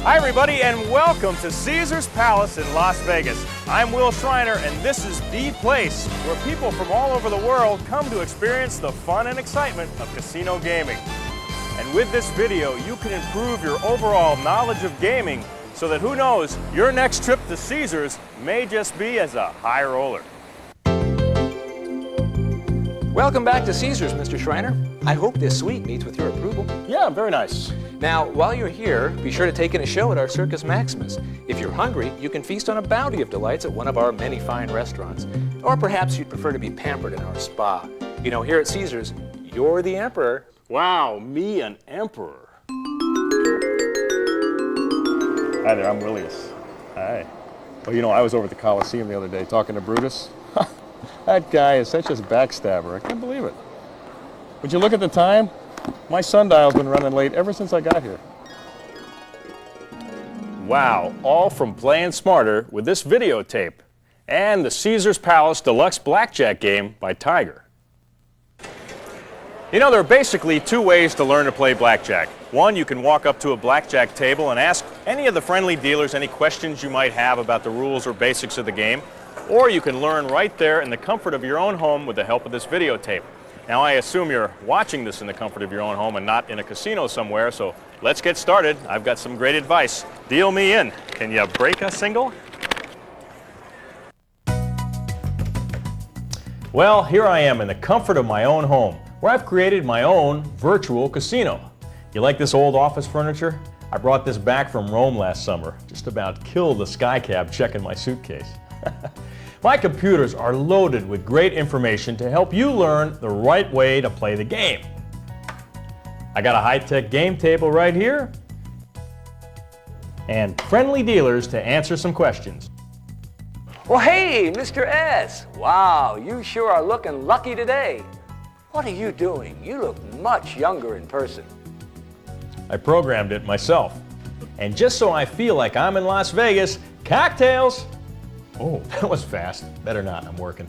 Hi everybody and welcome to Caesars Palace in Las Vegas. I'm Wil Shriner and this is the place where people from all over the world come to experience the fun and excitement of casino gaming. And with this video, you can improve your overall knowledge of gaming so that who knows, your next trip to Caesars may just be as a high roller. Welcome back to Caesars, Mr. Shriner. I hope this suite meets with your approval. Yeah, very nice. Now, while you're here, be sure to take in a show at our Circus Maximus. If you're hungry, you can feast on a bounty of delights at one of our many fine restaurants. Or perhaps you'd prefer to be pampered in our spa. You know, here at Caesars, you're the emperor. Wow, me an emperor. Hi there, I'm Willius. Hi. Well, you know, I was over at the Coliseum the other day talking to Brutus. That guy is such a backstabber. I can't believe it. Would you look at the time? My sundial's been running late ever since I got here. Wow, all from playing smarter with this videotape and the Caesars Palace Deluxe Blackjack game by Tiger. You know, there are basically two ways to learn to play blackjack. One, you can walk up to a blackjack table and ask any of the friendly dealers any questions you might have about the rules or basics of the game. Or you can learn right there in the comfort of your own home with the help of this videotape. Now, I assume you're watching this in the comfort of your own home and not in a casino somewhere, so let's get started. I've got some great advice. Deal me in. Can you break a single? Well, here I am in the comfort of my own home, where I've created my own virtual casino. You like this old office furniture? I brought this back from Rome last summer. Just about killed the skycab checking my suitcase. My computers are loaded with great information to help you learn the right way to play the game. I got a high-tech game table right here and friendly dealers to answer some questions. Well, hey, Mr. S. Wow, you sure are looking lucky today. What are you doing? You look much younger in person. I programmed it myself. And just so I feel like I'm in Las Vegas, cocktails! Oh, that was fast. Better not, I'm working.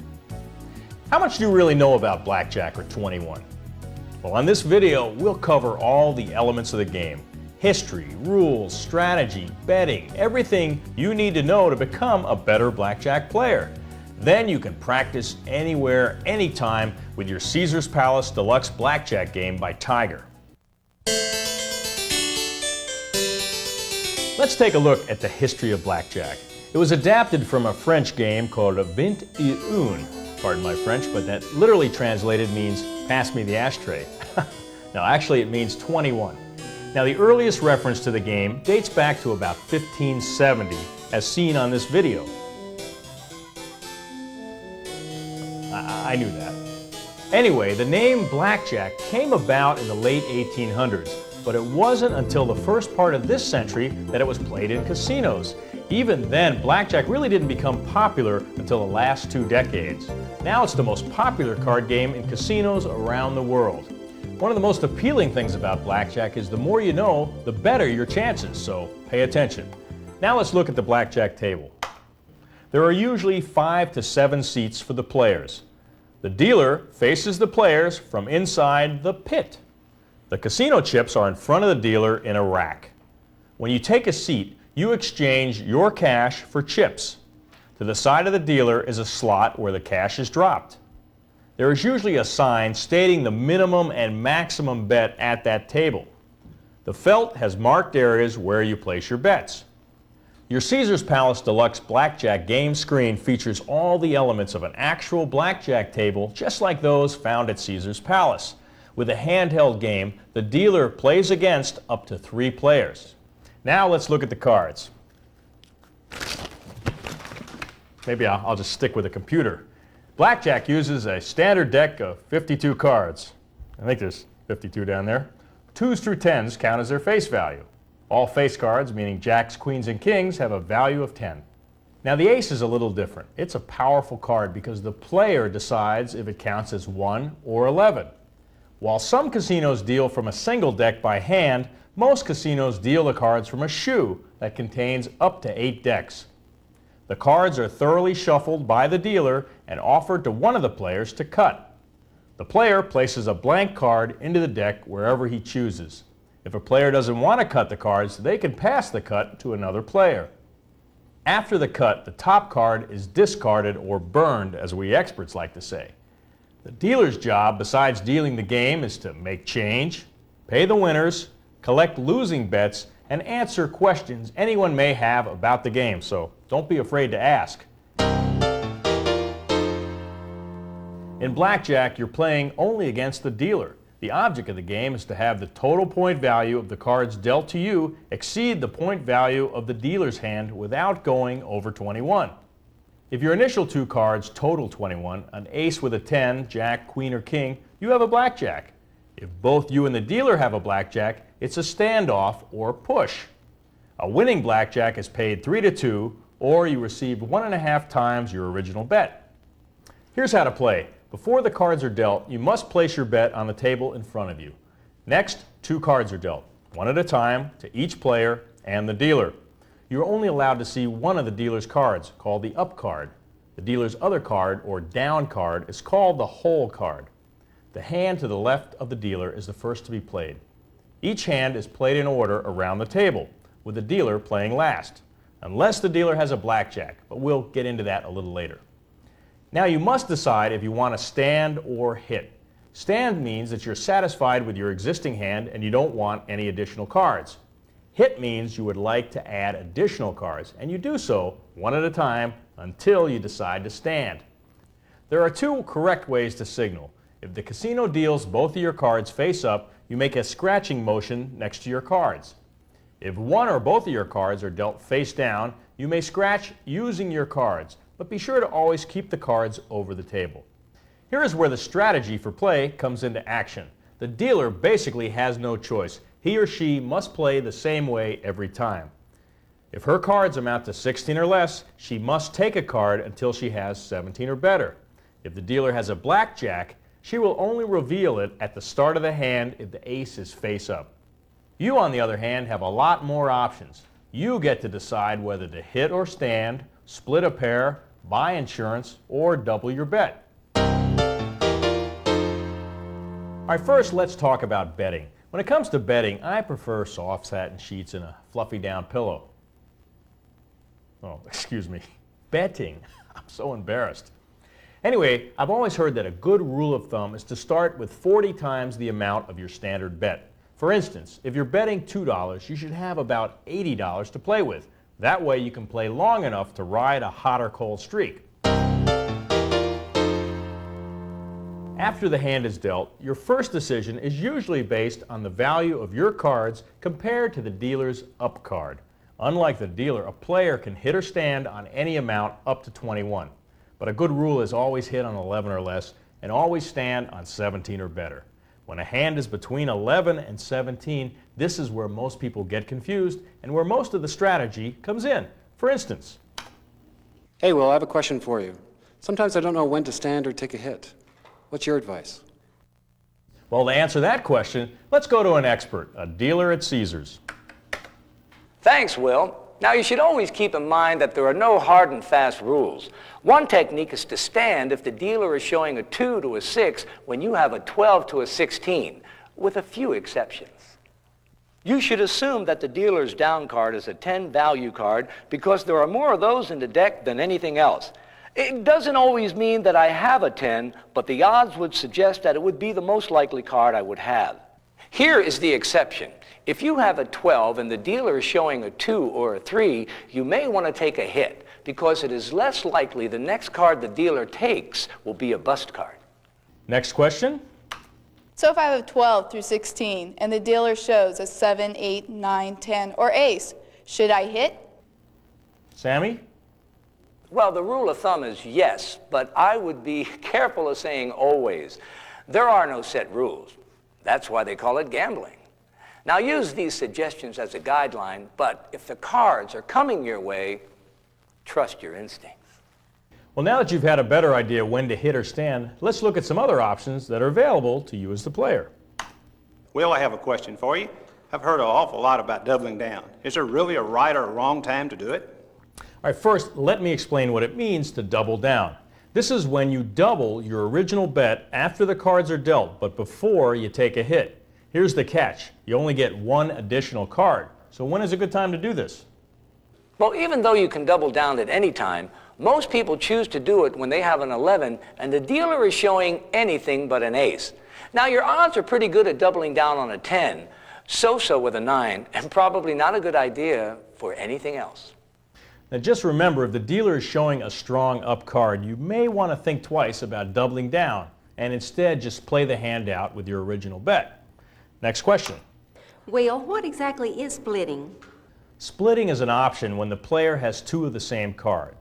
How much do you really know about blackjack or 21? Well, on this video, we'll cover all the elements of the game. History, rules, strategy, betting, everything you need to know to become a better blackjack player. Then you can practice anywhere, anytime with your Caesars Palace Deluxe Blackjack game by Tiger. Let's take a look at the history of blackjack. It was adapted from a French game called 21. Pardon my French, but that literally translated means pass me the ashtray. No, actually it means 21. Now the earliest reference to the game dates back to about 1570, as seen on this video. I knew that. Anyway, the name blackjack came about in the late 1800s, but it wasn't until the first part of this century that it was played in casinos. Even then, blackjack really didn't become popular until the last 2 decades. Now it's the most popular card game in casinos around the world. One of the most appealing things about blackjack is the more you know, the better your chances, so pay attention. Now let's look at the blackjack table. There are usually 5 to 7 seats for the players. The dealer faces the players from inside the pit. The casino chips are in front of the dealer in a rack. When you take a seat, you exchange your cash for chips. To the side of the dealer is a slot where the cash is dropped. There is usually a sign stating the minimum and maximum bet at that table. The felt has marked areas where you place your bets. Your Caesars Palace Deluxe Blackjack game screen features all the elements of an actual blackjack table, just like those found at Caesars Palace. With a handheld game, the dealer plays against up to 3 players. Now let's look at the cards. Maybe I'll just stick with a computer. Blackjack uses a standard deck of 52 cards. I think there's 52 down there. 2s through 10s count as their face value. All face cards, meaning jacks, queens, and kings, have a value of 10. Now the ace is a little different. It's a powerful card because the player decides if it counts as 1 or 11. While some casinos deal from a single deck by hand, most casinos deal the cards from a shoe that contains up to 8 decks. The cards are thoroughly shuffled by the dealer and offered to one of the players to cut. The player places a blank card into the deck wherever he chooses. If a player doesn't want to cut the cards, they can pass the cut to another player. After the cut, the top card is discarded or burned, as we experts like to say. The dealer's job, besides dealing the game, is to make change, pay the winners, collect losing bets, and answer questions anyone may have about the game, so don't be afraid to ask. In blackjack, you're playing only against the dealer. The object of the game is to have the total point value of the cards dealt to you exceed the point value of the dealer's hand without going over 21. If your initial two cards total 21, an ace with a 10, jack, queen, or king, you have a blackjack. If both you and the dealer have a blackjack, it's a standoff or push. A winning blackjack is paid 3-2, or you receive 1.5 times your original bet. Here's how to play. Before the cards are dealt, you must place your bet on the table in front of you. Next, two cards are dealt, one at a time to each player and the dealer. You're only allowed to see one of the dealer's cards, called the up card. The dealer's other card, or down card, is called the hole card. The hand to the left of the dealer is the first to be played. Each hand is played in order around the table, with the dealer playing last, unless the dealer has a blackjack, but we'll get into that a little later. Now you must decide if you want to stand or hit. Stand means that you're satisfied with your existing hand and you don't want any additional cards. Hit means you would like to add additional cards, and you do so one at a time until you decide to stand. There are two correct ways to signal. If the casino deals both of your cards face up, you make a scratching motion next to your cards. If one or both of your cards are dealt face down, you may scratch using your cards, but be sure to always keep the cards over the table. Here is where the strategy for play comes into action. The dealer basically has no choice. He or she must play the same way every time. If her cards amount to 16 or less, she must take a card until she has 17 or better. If the dealer has a blackjack, she will only reveal it at the start of the hand if the ace is face up. You, on the other hand, have a lot more options. You get to decide whether to hit or stand, split a pair, buy insurance, or double your bet. All right, first let's talk about betting. When it comes to betting, I prefer soft satin sheets and a fluffy down pillow. Oh, excuse me, betting. I'm so embarrassed. Anyway, I've always heard that a good rule of thumb is to start with 40 times the amount of your standard bet. For instance, if you're betting $2, you should have about $80 to play with. That way you can play long enough to ride a hot or cold streak. After the hand is dealt, your first decision is usually based on the value of your cards compared to the dealer's up card. Unlike the dealer, a player can hit or stand on any amount up to 21. But a good rule is always hit on 11 or less and always stand on 17 or better. When a hand is between 11 and 17, this is where most people get confused and where most of the strategy comes in. For instance, Hey, Will, I have a question for you. Sometimes I don't know when to stand or take a hit. What's your advice? well, to answer that question, let's go to an expert, a dealer at Caesars. Thanks, Will. Now, you should always keep in mind that there are no hard and fast rules. One technique is to stand if the dealer is showing a 2 to a 6 when you have a 12 to a 16, with a few exceptions. You should assume that the dealer's down card is a 10 value card because there are more of those in the deck than anything else. It doesn't always mean that I have a 10, but the odds would suggest that it would be the most likely card I would have. Here is the exception. If you have a 12 and the dealer is showing a 2 or a 3, you may want to take a hit because it is less likely the next card the dealer takes will be a bust card. Next question. So if I have a 12 through 16 and the dealer shows a 7, 8, 9, 10, or ace, should I hit? Sammy? Well, the rule of thumb is yes, but I would be careful of saying always. There are no set rules. That's why they call it gambling. Now, use these suggestions as a guideline, but if the cards are coming your way, trust your instincts. Well, now that you've had a better idea when to hit or stand, let's look at some other options that are available to you as the player. Will, I have a question for you. I've heard an awful lot about doubling down. Is there really a right or a wrong time to do it? All right, first, let me explain what it means to double down. This is when you double your original bet after the cards are dealt, but before you take a hit. Here's the catch. You only get one additional card. So when is a good time to do this? Well, even though you can double down at any time, most people choose to do it when they have an 11 and the dealer is showing anything but an ace. Now, your odds are pretty good at doubling down on a 10, so-so with a 9, and probably not a good idea for anything else. Now just remember, if the dealer is showing a strong up card, you may want to think twice about doubling down and instead just play the hand out with your original bet. Next question. Well, what exactly is splitting? Splitting is an option when the player has two of the same card.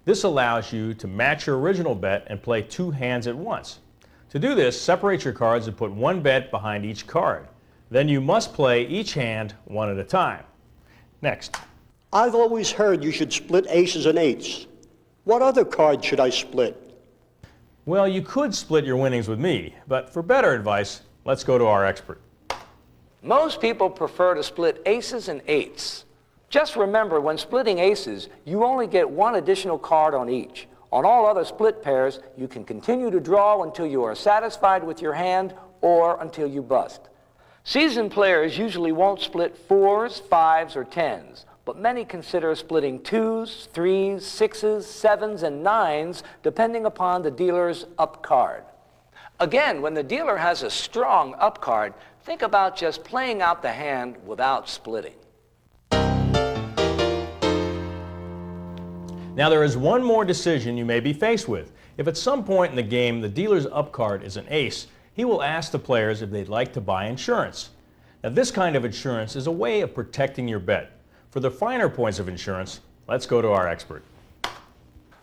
This allows you to match your original bet and play two hands at once. To do this, separate your cards and put one bet behind each card. Then you must play each hand one at a time. Next. I've always heard you should split aces and eights. What other cards should I split? Well, you could split your winnings with me, but for better advice, let's go to our expert. Most people prefer to split aces and eights. Just remember, when splitting aces, you only get one additional card on each. On all other split pairs, you can continue to draw until you are satisfied with your hand or until you bust. Seasoned players usually won't split 4s, 5s, or 10s, but many consider splitting 2s, 3s, 6s, 7s, and 9s, depending upon the dealer's up card. Again, when the dealer has a strong up card, think about just playing out the hand without splitting. Now there is one more decision you may be faced with. If at some point in the game the dealer's up card is an ace, he will ask the players if they'd like to buy insurance. Now this kind of insurance is a way of protecting your bet. For the finer points of insurance, let's go to our expert.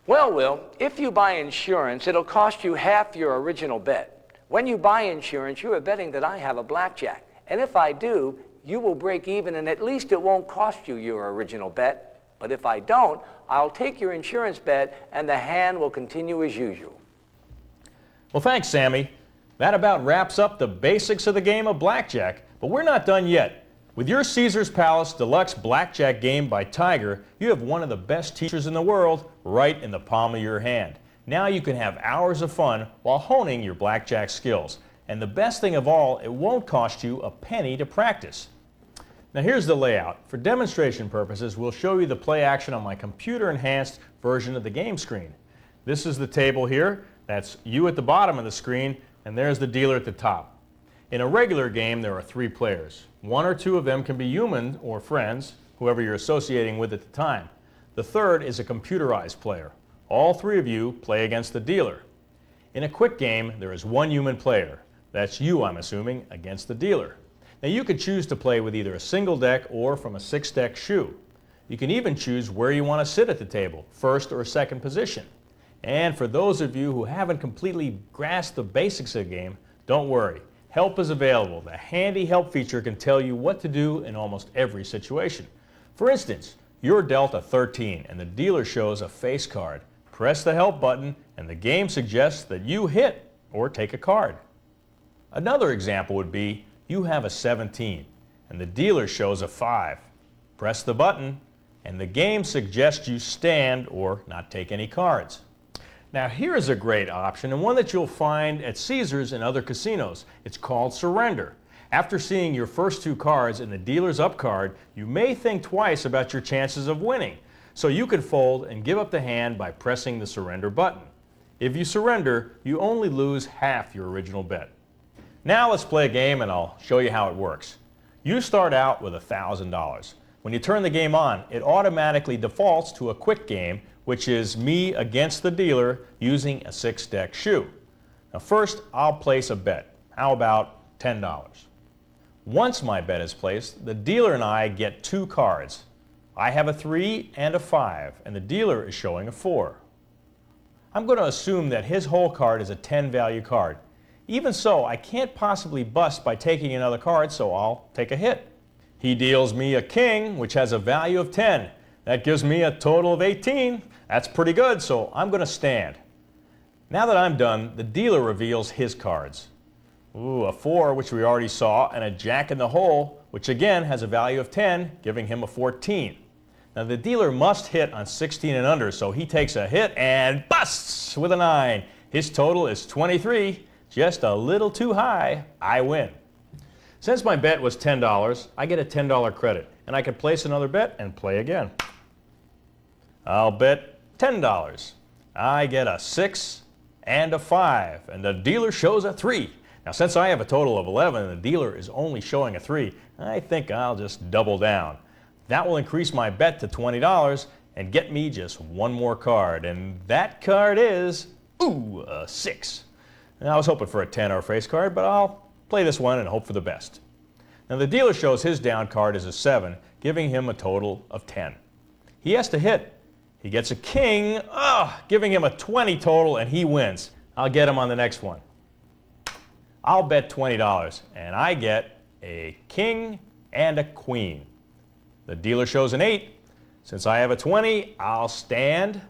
Well, Will, if you buy insurance, it'll cost you half your original bet. When you buy insurance, you are betting that I have a blackjack. And if I do, you will break even and at least it won't cost you your original bet. But if I don't, I'll take your insurance bet and the hand will continue as usual. Well, thanks, Sammy. That about wraps up the basics of the game of blackjack, but we're not done yet. With your Caesar's Palace Deluxe Blackjack game by Tiger, you have one of the best teachers in the world right in the palm of your hand. Now you can have hours of fun while honing your blackjack skills. And the best thing of all, it won't cost you a penny to practice. Now here's the layout. For demonstration purposes, we'll show you the play action on my computer-enhanced version of the game screen. This is the table here. That's you at the bottom of the screen, and there's the dealer at the top. In a regular game, there are 3 players. 1 or 2 of them can be human or friends, whoever you're associating with at the time. The third is a computerized player. All 3 of you play against the dealer. In a quick game, there is 1 human player. That's you, I'm assuming, against the dealer. Now you could choose to play with either a single deck or from a 6-deck shoe. You can even choose where you want to sit at the table, first or second position. And for those of you who haven't completely grasped the basics of the game, don't worry. Help is available. The handy help feature can tell you what to do in almost every situation. For instance, you're dealt a 13 and the dealer shows a face card. Press the help button and the game suggests that you hit or take a card. Another example would be you have a 17 and the dealer shows a 5. Press the button and the game suggests you stand or not take any cards. Now here's a great option and one that you'll find at Caesars and other casinos. It's called surrender. After seeing your first 2 cards and the dealer's up card, you may think twice about your chances of winning. So you can fold and give up the hand by pressing the surrender button. If you surrender, you only lose half your original bet. Now let's play a game and I'll show you how it works. You start out with $1,000. When you turn the game on, it automatically defaults to a quick game, which is me against the dealer using a 6-deck shoe. Now first, I'll place a bet. How about $10? Once my bet is placed, the dealer and I get 2 cards. I have a 3 and a 5, and the dealer is showing a 4. I'm going to assume that his whole card is a 10 value card. Even so, I can't possibly bust by taking another card, so I'll take a hit. He deals me a king, which has a value of 10. That gives me a total of 18. That's pretty good, so I'm going to stand. Now that I'm done, the dealer reveals his cards. Ooh, a 4, which we already saw, and a jack in the hole, which again has a value of 10, giving him a 14. Now the dealer must hit on 16 and under, so he takes a hit and busts with a 9. His total is 23. Just a little too high. I win. Since my bet was $10, I get a $10 credit, and I can place another bet and play again. I'll bet $10. I get a 6 and a 5, and the dealer shows a 3. Now, since I have a total of 11 and the dealer is only showing a 3, I think I'll just double down. That will increase my bet to $20 and get me just one more card, and that card is, a 6. Now, I was hoping for a 10 or a face card, but I'll play this one and hope for the best. Now, the dealer shows his down card is a 7, giving him a total of 10. He has to hit. He gets a king, giving him a 20 total, and he wins. I'll get him on the next one. I'll bet $20, and I get a king and a queen. The dealer shows an 8. Since I have a 20, I'll stand.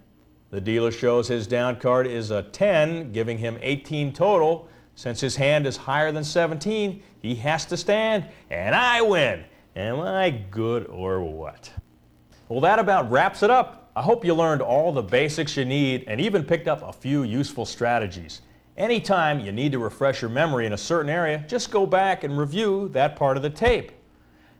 The dealer shows his down card is a 10, giving him 18 total. Since his hand is higher than 17, he has to stand, and I win. Am I good or what? Well, that about wraps it up. I hope you learned all the basics you need and even picked up a few useful strategies. Anytime you need to refresh your memory in a certain area, just go back and review that part of the tape.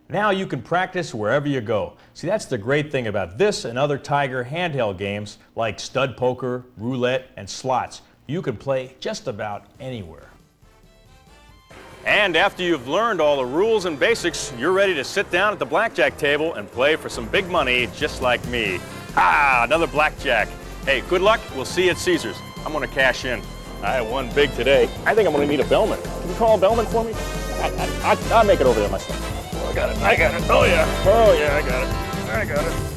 Now you can practice wherever you go. See, that's the great thing about this and other Tiger handheld games like stud poker, roulette, and slots. You can play just about anywhere. And after you've learned all the rules and basics, you're ready to sit down at the blackjack table and play for some big money just like me. Another blackjack. Hey, good luck. We'll see you at Caesars. I'm going to cash in. I won big today. I think I'm going to need a bellman. Can you call a bellman for me? I'll make it over there myself. Oh, I got it. Oh, yeah. I got it.